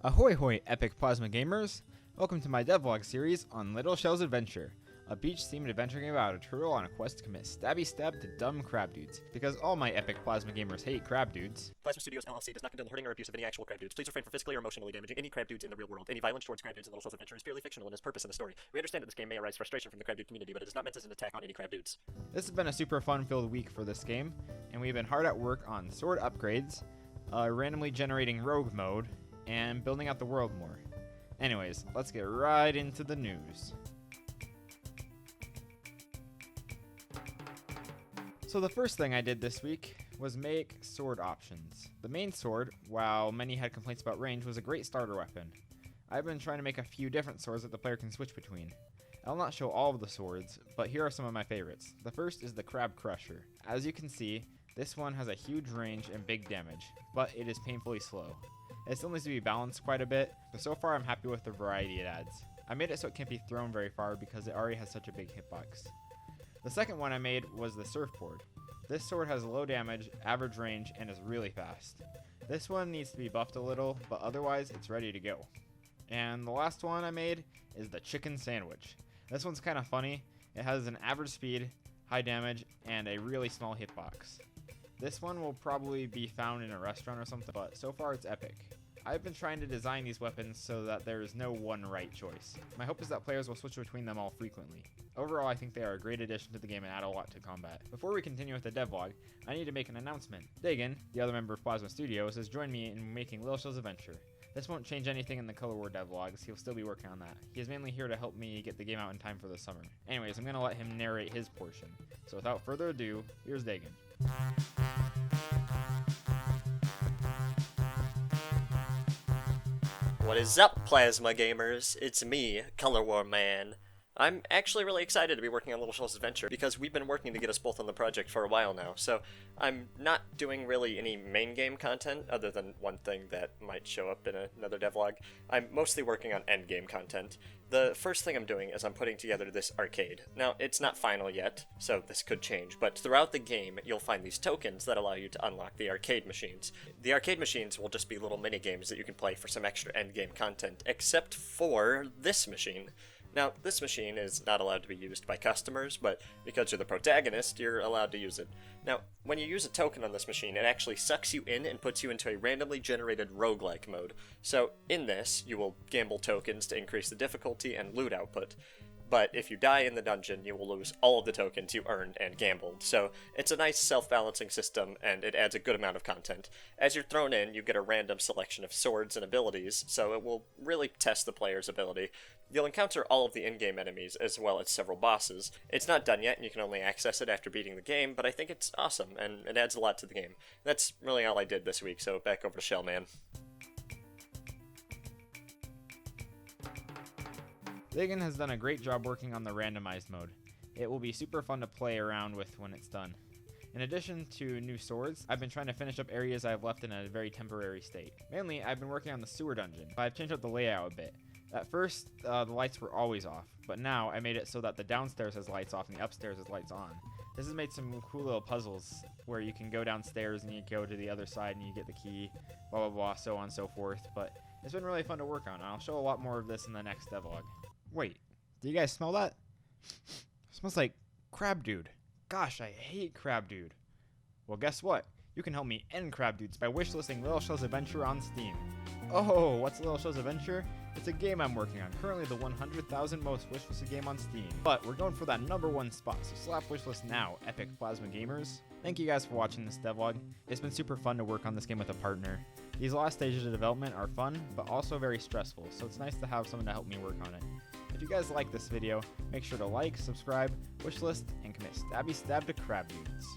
Ahoy hoy epic plasma gamers! Welcome to my devlog series on Little Shell's Adventure, a beach-themed adventure game about a turtle on a quest to commit stabby stab to dumb crab dudes. Because all my epic plasma gamers hate crab dudes. Plasma Studios LLC does not condone the hurting or abuse of any actual crab dudes. Please refrain from physically or emotionally damaging any crab dudes in the real world. Any violence towards crab dudes in Little Shell's Adventure is purely fictional in its purpose in the story. We understand that this game may arise frustration from the crab dude community, but it is not meant as an attack on any crab dudes. This has been a super fun-filled week for this game, and we've been hard at work on sword upgrades, randomly generating rogue mode, and building out the world more. Anyways, let's get right into the news. So the first thing I did this week was make sword options. The main sword, while many had complaints about range, was a great starter weapon. I've been trying to make a few different swords that the player can switch between. I'll not show all of the swords, but here are some of my favorites. The first is the Crab Crusher. As you can see, this one has a huge range and big damage, but it is painfully slow. It still needs to be balanced quite a bit, but so far I'm happy with the variety it adds. I made it so it can't be thrown very far because it already has such a big hitbox. The second one I made was the Surfboard. This sword has low damage, average range, and is really fast. This one needs to be buffed a little, but otherwise it's ready to go. And the last one I made is the Chicken Sandwich. This one's kind of funny. It has an average speed, high damage, and a really small hitbox. This one will probably be found in a restaurant or something, but so far it's epic. I've been trying to design these weapons so that there is no one right choice. My hope is that players will switch between them all frequently. Overall, I think they are a great addition to the game and add a lot to combat. Before we continue with the devlog, I need to make an announcement. Dagan, the other member of Plasma Studios, has joined me in making Little Shell's Adventure. This won't change anything in the Color War devlogs, he'll still be working on that. He is mainly here to help me get the game out in time for the summer. Anyways, I'm going to let him narrate his portion. So without further ado, here's Dagan. What is up, Plasma Gamers? It's me, Color War Man. I'm actually really excited to be working on Little Shell's Adventure because we've been working to get us both on the project for a while now, so I'm not doing really any main game content other than one thing that might show up in another devlog. I'm mostly working on end game content. The first thing I'm doing is I'm putting together this arcade. Now, it's not final yet, so this could change, but throughout the game, you'll find these tokens that allow you to unlock the arcade machines. The arcade machines will just be little mini games that you can play for some extra end game content, except for this machine. Now, this machine is not allowed to be used by customers, but because you're the protagonist, you're allowed to use it. Now, when you use a token on this machine, it actually sucks you in and puts you into a randomly generated roguelike mode. So, in this, you will gamble tokens to increase the difficulty and loot output. But if you die in the dungeon, you will lose all of the tokens you earned and gambled. So it's a nice self-balancing system, and it adds a good amount of content. As you're thrown in, you get a random selection of swords and abilities, so it will really test the player's ability. You'll encounter all of the in-game enemies, as well as several bosses. It's not done yet, and you can only access it after beating the game, but I think it's awesome, and it adds a lot to the game. That's really all I did this week, so back over to Shellman. Dagan has done a great job working on the randomized mode. It will be super fun to play around with when it's done. In addition to new swords, I've been trying to finish up areas I've left in a very temporary state. Mainly, I've been working on the sewer dungeon, but I've changed up the layout a bit. At first, the lights were always off, but now I made it so that the downstairs has lights off and the upstairs has lights on. This has made some cool little puzzles where you can go downstairs and you go to the other side and you get the key, blah blah blah, so on and so forth, but it's been really fun to work on, and I'll show a lot more of this in the next devlog. Wait, do you guys smell that? It smells like Crab Dude. Gosh, I hate Crab Dude. Well, guess what? You can help me end Crab Dudes by wishlisting Little Shell's Adventure on Steam. Oh, what's Little Shell's Adventure? It's a game I'm working on, currently the 100,000 most wishlisted game on Steam. But we're going for that #1 spot, so slap wishlist now, epic Plasma Gamers. Thank you guys for watching this devlog. It's been super fun to work on this game with a partner. These last stages of development are fun, but also very stressful, so it's nice to have someone to help me work on it. If you guys like this video, make sure to like, subscribe, wishlist, and commit stabby stab to crab dudes.